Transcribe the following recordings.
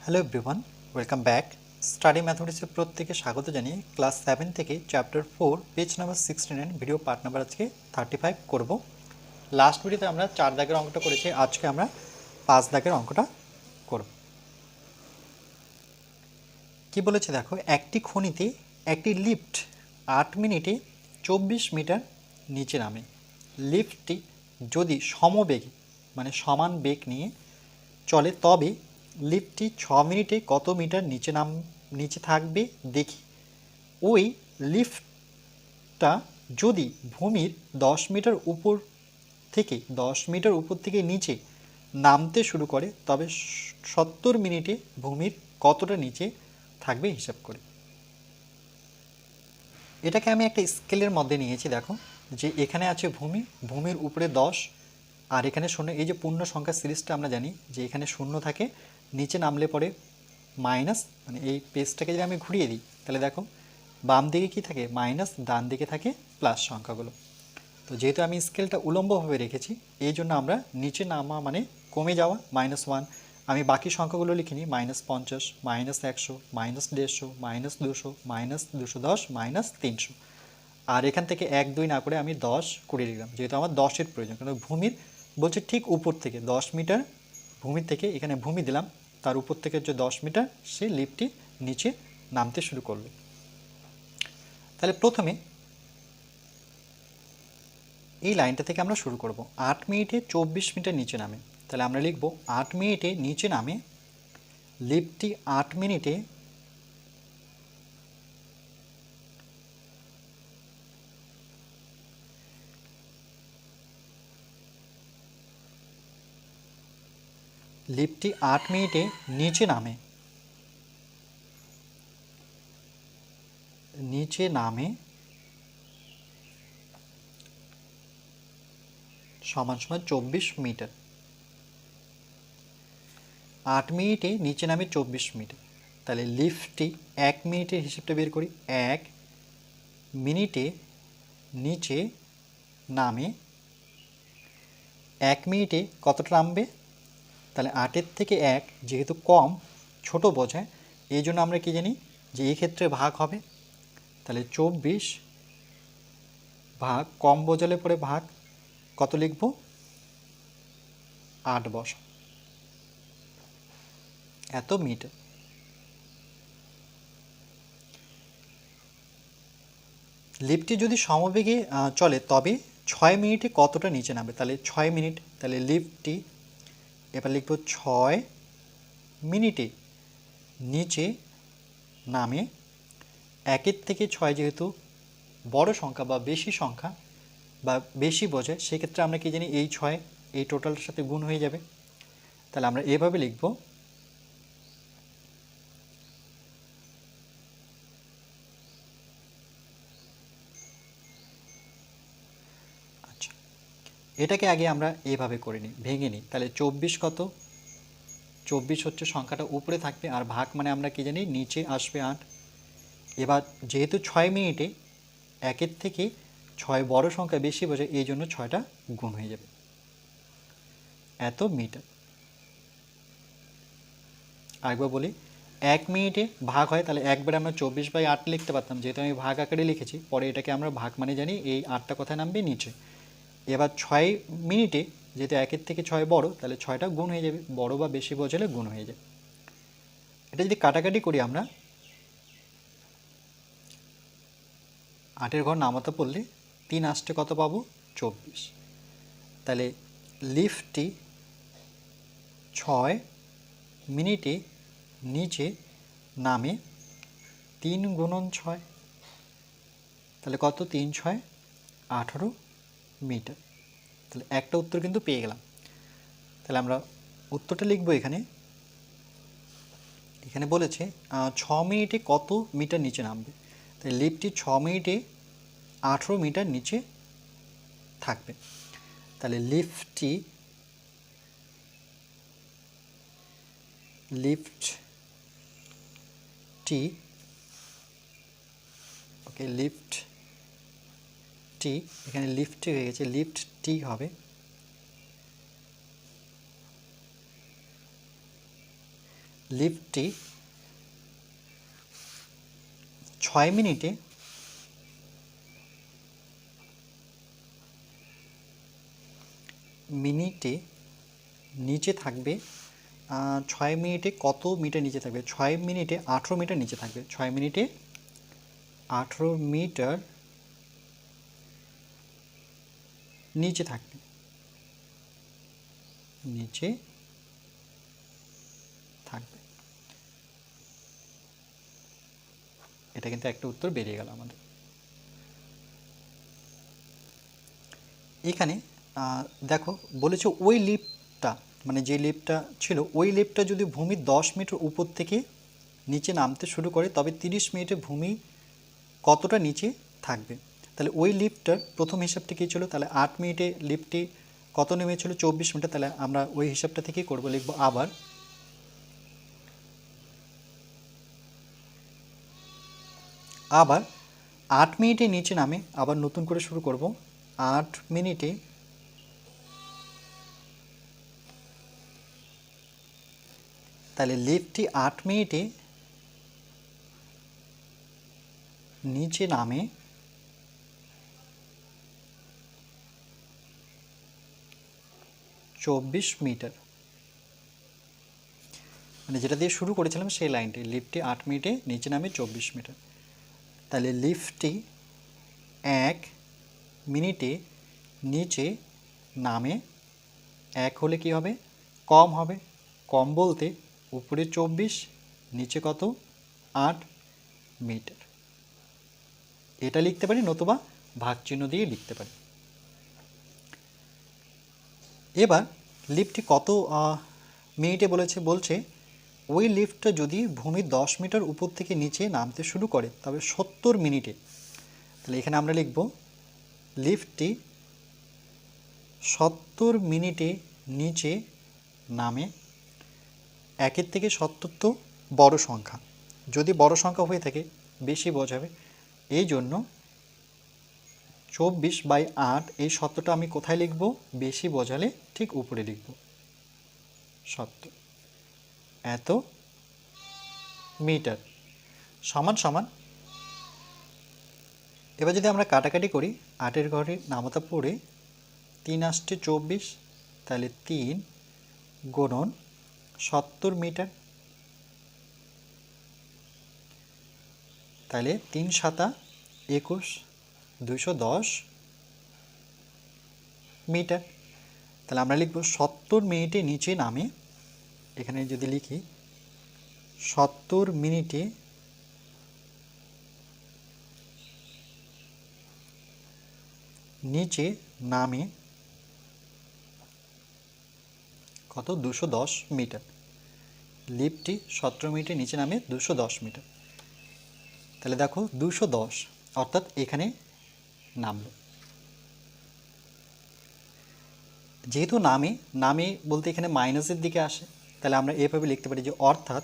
Hello everyone, welcome back. Study ম্যাথমেটিক্সের প্রত্যেকে স্বাগত জানিয়ে ক্লাস 7 থেকে chapter 4 page number 69 video part number আজকে 35 করব। লাস্ট ভিডিওতে আমরা 4 দাগের অঙ্কটা করেছি, আজকে আমরা 5 দাগের অঙ্কটা করব। কি বলেছে দেখো, একটি খনিতে একটি লিফট 8 মিনিটে 24 মিটার নিচে নামে। লিফটটি যদি সমবেগে মানে সমান বেগ নিয়ে চলে তবে লিফটটি 6 মিনিটে কত মিটার নিচে থাকবে দেখি। ওই লিফটটা যদি ভূমির 10 মিটার উপর থেকে নিচে নামতে শুরু করে তবে 70 মিনিটে ভূমির কতটা নিচে থাকবে হিসাব করে। এটাকে আমি একটা স্কেলের মধ্যে নিয়েছি। দেখো যে এখানে আছে ভূমির উপরে 10 আর এখানে শূন্য। এই যে পূর্ণ সংখ্যা সিরিজটা আমরা জানি যে এখানে শূন্য থাকে, নিচে নামলে পরে মাইনাস, মানে এই পেজটাকে যদি আমি ঘুরিয়ে দিই তাহলে দেখো বাম দিকে কি থাকে মাইনাস, ডান দিকে থাকে প্লাস সংখ্যাগুলো। তো যেহেতু আমি স্কেলটা উলম্বভাবে রেখেছি এই জন্য আমরা নিচে নামা মানে কমে যাওয়া -1। আমি বাকি সংখ্যাগুলো লিখিনি, -50, -100, -150, -200, -210, -300। আর এখান থেকে 1 2 না করে আমি 10 20 লিখলাম, যেহেতু আমার 10-এর প্রয়োজন। কারণ ভূমির বলছে ঠিক উপর থেকে 10 মিটার ভূমি থেকে, এখানে ভূমি দিলাম, তার উপর থেকে যে 10 মিটার সে লিফটটি নিচে নামতে শুরু করবে। তাহলে প্রথমে এই লাইনটা থেকে আমরা শুরু করব। 8 মিনিটে 24 মিটার নিচে নামে, তাহলে আমরা লিখব 8 মিনিটে নিচে নামে লিফটটি 8 মিনিটে নিচে নামে সমান 24 মিটার। 8 মিনিটে নিচে নামে 24 মিটার, তাহলে লিফটটি 1 মিনিটের হিসেবটা বের করি। 1 মিনিটে নিচে নামে 1 মিনিটে কতটা নামবে, তাহলে 8-এর থেকে 1 যেহেতু কম ছোট বোঝায় এই জন্য আমরা কি জানি যে এই ক্ষেত্রে ভাগ হবে। তাহলে 24 ভাগ, কম বোঝালে পরে ভাগ, কত লিখব 8 বস, এত মিটার। লিফটটি যদি সমবেগে চলে তবে 6 মিনিটে কতটা নিচে নামবে, তাহলে 6 মিনিট, তাহলে লিফটটি এবার লিখব 6 মিনিটে নিচে নামে। 1-এর থেকে 6 যেহেতু বড় সংখ্যা বা বেশি সংখ্যা বা বেশি বোঝায় সেক্ষেত্রে আমরা কি জানি এই 6 এই টোটালটার সাথে গুণ হয়ে যাবে। তাহলে আমরা এভাবে লিখব, আচ্ছা এটাকে আগে আমরা এভাবে করে নিই, ভেঙে নিই। তাহলে 24 কত, 24 হচ্ছে সংখ্যাটা উপরে থাকবে আর ভাগ মানে আমরা কি জানি নিচে আসবে 8। এবার যেহেতু 6 মিনিটে 1-এর থেকে 6 বড় সংখ্যা বেশি বোঝায় এই জন্য 6টা গুণ হয়ে যাবে, এত মিটার। আরেকবার বলি, 1 মিনিটে ভাগ হয় তাহলে একবারে আমরা 24/8 লিখতে পারতাম, যেহেতু আমি ভাগ আকারে লিখেছি। পরে এটাকে আমরা ভাগ মানে জানি এই 8টা কোথায় নামবে নিচে। এবার 6 মিনিটে যেহেতু 1-এর থেকে 6 বড় তাহলে 6টা গুণ হয়ে যাবে, বড় বা বেশি বোঝালে গুণ হয়ে যাবে। এটা যদি কাটাকাটি করি আমরা 8-এর ঘর নামাতে পড়লে 3 আসতে কত পাবো 24। তাহলে লিফটটি 6 মিনিটে নিচে নামে 3 গুণন 6, তাহলে কত 3 6 18 মিটার। তাহলে একটা উত্তর কিন্তু পেয়ে গেলাম। তাহলে আমরা উত্তরটা লিখব এখানে। এখানে বলেছে 6 মিনিটে কত মিটার নিচে নামবে, তাই লিফটটি 6 মিনিটে 18 মিটার নিচে থাকবে। তাহলে লিফটটি এখানে লিফটটি হয়ে গেছে, লিফটটি হবে লিফটটি 6 মিনিটে নিচে থাকবে। 6 মিনিটে কত মিটার নিচে থাকবে? 6 মিনিটে 18 মিটার নিচে থাকবে। 6 মিনিটে 18 মিটার নিচে থাকবে। নিচে থাকবে। এটা কিন্তু একটা উত্তর বেরিয়ে গেল আমাদের। এখানে দেখো বলেছে ওই লিফটটা, মানে যে লিফটটা ছিল ওই লিফটটা যদি ভূমির 10 মিটার উপর থেকে নিচে নামতে শুরু করে তবে 30 মিনিটে ভূমি কতটা নিচে থাকবে। তাহলে ওই লিফটটার প্রথম হিসাবটি কী ছিল? তাহলে 8 মিনিটে লিফটটি কত নেমেছিল? 24 মিটার। তাহলে আমরা ওই হিসাবটা থেকেই করব, লিখব আবার 8 মিনিটে নিচে নামে, আবার নতুন করে শুরু করব। 8 মিনিটে তাহলে লিফটটি 8 মিনিটে নিচে নামে 24 মিটার। মানে যেটা দিয়ে শুরু করেছিলাম সেই লাইনটি, লিফটটি 8 মিনিটে নিচে নামে 24 মিটার। তাহলে লিফটটি 1 মিনিটে নিচে নামে, 1 হলে কি হবে? কম হবে। কম বলতে উপরে 24, নিচে কত? 8 মিটার। এটা লিখতে পারি, নতুবা ভাগ চিহ্ন দিয়ে লিখতে পারি। এবার লিফটটি কত মিনিটে বলছে ওই লিফটটা যদি ভূমির 10 মিটার উপর থেকে নিচে নামতে শুরু করে তবে 70 মিনিটে। তাহলে এখানে আমরা লিখব লিফটটি 70 মিনিটে নিচে নামে। 1-এর থেকে 70 তো বড় সংখ্যা, যদি বড় সংখ্যা হয়ে থাকে বেশি বোঝাবে, এই জন্য 24/8 এই 70টা আমি কোথায় লিখব? বেশি বোঝালে ঠিক উপরে লিখব 70। এত মিটার সমান সমান। এবার যদি আমরা কাটাকাটি করি, 8-এর ঘরে নামতা পড়ে 3 আসছে 24, তাহলে 3 গুণন 70 মিটার। তাহলে 3 7 21, 210 মিটার। তাহলে আমরা লিখব 70 মিনিটে নিচে নামে। এখানে যদি লিখি 70 মিনিটে নিচে নামে কত? 210 মিটার। লিফটটি 70 মিনিটে নিচে নামে 210 মিটার। তাহলে দেখো 210 অর্থাৎ এখানে নামলো। যেহেতু নামে বলতে এখানে মাইনাসের দিকে আসে, তাহলে আমরা এভাবে লিখতে পারি যে অর্থাৎ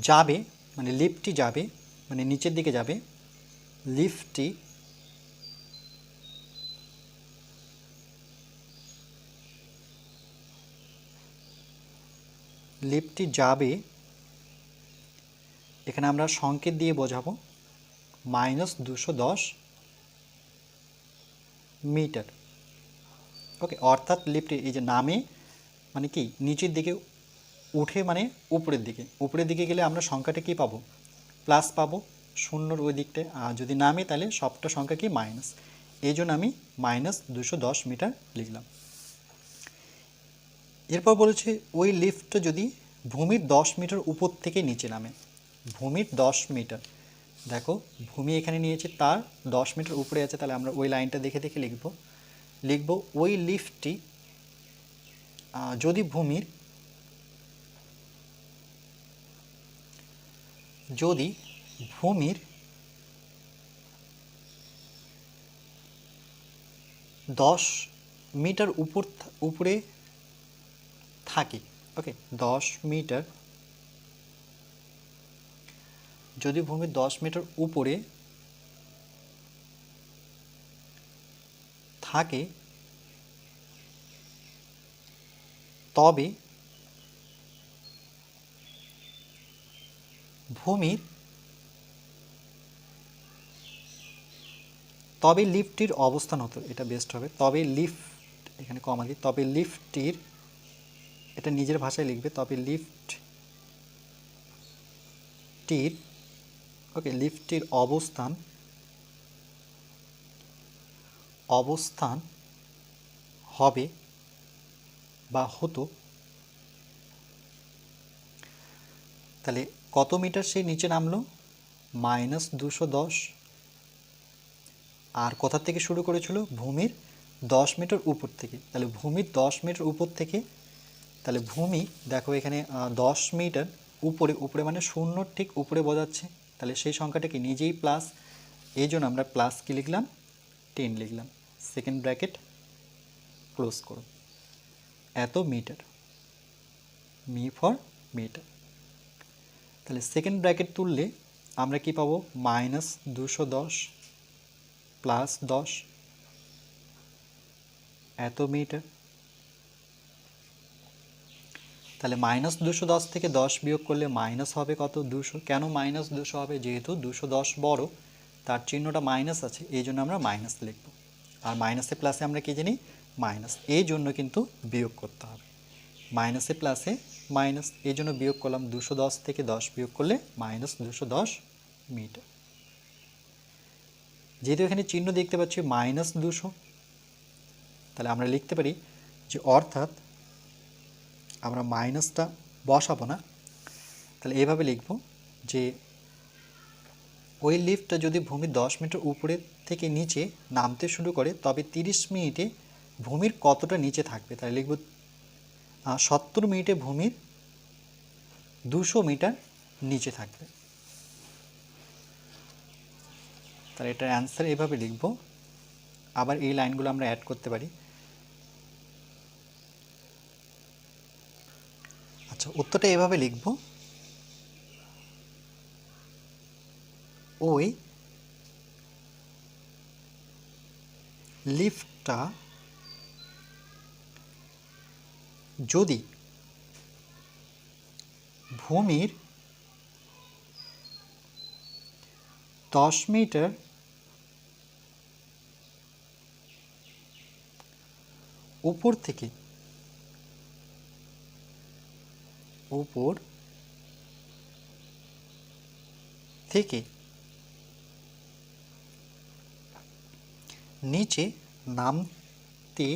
যাবে, মানে লিফটটি যাবে, মানে নিচের দিকে যাবে। লিফটটি যাবে, এখানে আমরা সংকেত দিয়ে বোঝাবো -210 মিটার। ওকে, অর্থাৎ লিফটে এই যে নামে মানে কি নিচের দিকে, উঠে মানে উপরের দিকে গেলে আমরা সংখ্যাটা কি পাবো? প্লাস পাবো, শূন্যর ওই দিকটায়। আর যদি নামে তাহলে সবটা সংখ্যা কি? মাইনাস। এই জন্য আমি -210 মিটার লিখলাম। এরপর বলেছে ওই লিফটটা যদি ভূমির 10 মিটার উপর থেকে নিচে নামে। ভূমির 10 মিটার, দেখো ভূমি এখানে নিয়েছে, তার 10 মিটার উপরে আছে। তাহলে আমরা ওই লাইনটা দেখে দেখে লিখব ওই লিফটটি যদি ভূমির 10 মিটার উপরে থাকে। ওকে, 10 মিটার, যদি ভূমির 10 মিটার উপরে থাকে তবে ভূমির লিফটটির অবস্থান হতো, এটা বেস্ট হবে। তবে লিফট, এখানে কমা দিই, তবে লিফটটির, এটা নিজের ভাষায় লিখবে, তবে লিফটটির, ওকে, লিফটটির অবস্থান হবে বা হতো, তাহলে কত মিটার সে নিচে নামলো? -210। আর কোথা থেকে শুরু করেছিল? ভূমির 10 মিটার উপর থেকে। তাহলে ভূমির 10 মিটার উপর থেকে, তাহলে ভূমি দেখো এখানে 10 মিটার উপরে, উপরে মানে শূন্যর ঠিক উপরে বোঝাচ্ছে, তাহলে সেই সংখ্যাটা কি নিজেই প্লাস, এই জন্য আমরা প্লাস কি লিখলাম? 10 লিখলাম, সেকেন্ড ব্র্যাকেট ক্লোজ করো, এত মিটার, মি ফর মিটার। তাহলে সেকেন্ড ব্র্যাকেট তুললে আমরা কি পাবো? -210 প্লাস 10, এত মিটার। তাহলে -210 থেকে 10 বিয়োগ করলে মাইনাস হবে কত? 200। কেন -200 হবে? যেহেতু 210 বড়, তার চিহ্নটা মাইনাস আছে, এই জন্য আমরা মাইনাস লিখব। আর মাইনাসে প্লাসে আমরা কি জানি? মাইনাস, এই জন্য কিন্তু বিয়োগ করতে হবে। মাইনাসে প্লাসে মাইনাস, এই জন্য বিয়োগ করলাম। 210 থেকে 10 বিয়োগ করলে -210 মিটার। যেহেতু এখানে চিহ্ন দেখতে পাচ্ছি -200, তাহলে আমরা লিখতে পারি যে, অর্থাৎ আমরা মাইনাসটা বসাবো না, তাহলে এইভাবে লিখব যে ওই লিফটটা যদি ভূমির 10 মিটার উপরে থেকে নিচে নামতে শুরু করে, তবে 30 মিনিটে ভূমির কতটা নিচে থাকবে? তাহলে লিখব 70 মিনিটে ভূমির 200 মিটার নিচে থাকবে। তাহলে এটার অ্যান্সার এভাবে লিখব। আবার এই লাইনগুলো আমরা অ্যাড করতে পারি। আচ্ছা, উত্তরটা এভাবে লিখব, ওই লিফটটা যদি ভূমির 10 মিটার উপর থেকে নিচে নামতে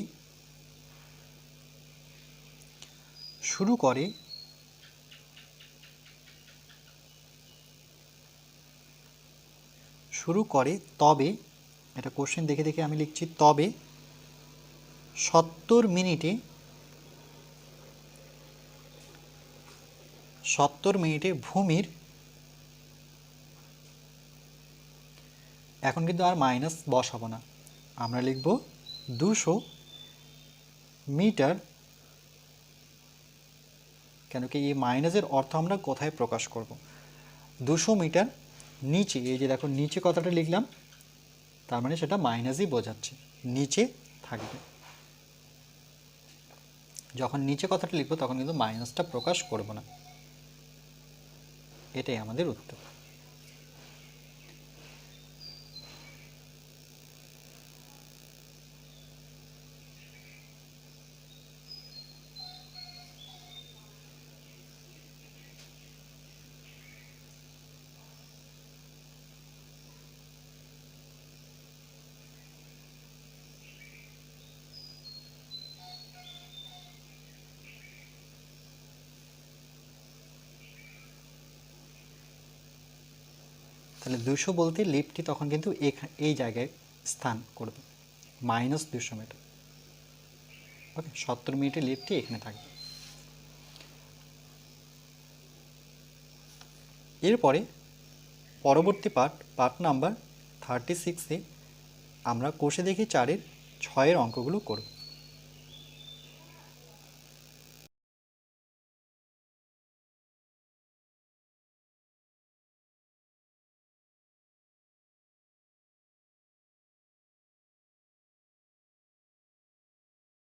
শুরু করে, তবে, এটা কোশ্চেন দেখে দেখে আমি লিখছি, তবে 70 মিনিটে ভূমির, এখন কিন্তু আর মাইনাস বসাবো না, আমরা লিখব 200 মিটার। কেন কি এই মাইনাসের অর্থ আমরা কোথায় প্রকাশ করব? 200 মিটার নিচে, এই যে দেখো নিচে কথাটা লিখলাম, তার মানে সেটা মাইনাসই বোঝাচ্ছে, নিচে থাকবে। যখন নিচে কথাটা লিখবো তখন কিন্তু মাইনাসটা প্রকাশ করব না। এটাই আমাদের উত্তর। তাহলে 200 বলতে লিফটটি তখন কিন্তু এই জায়গায় স্থান করবে, -200 মিটার। ওকে, 70 মিনিটে লিফটটি এখানে থাকবে। এরপরে পরবর্তী পার্ট নাম্বার 36-এ আমরা কোষে দেখি 4-এর 6-এর অঙ্কগুলো করব।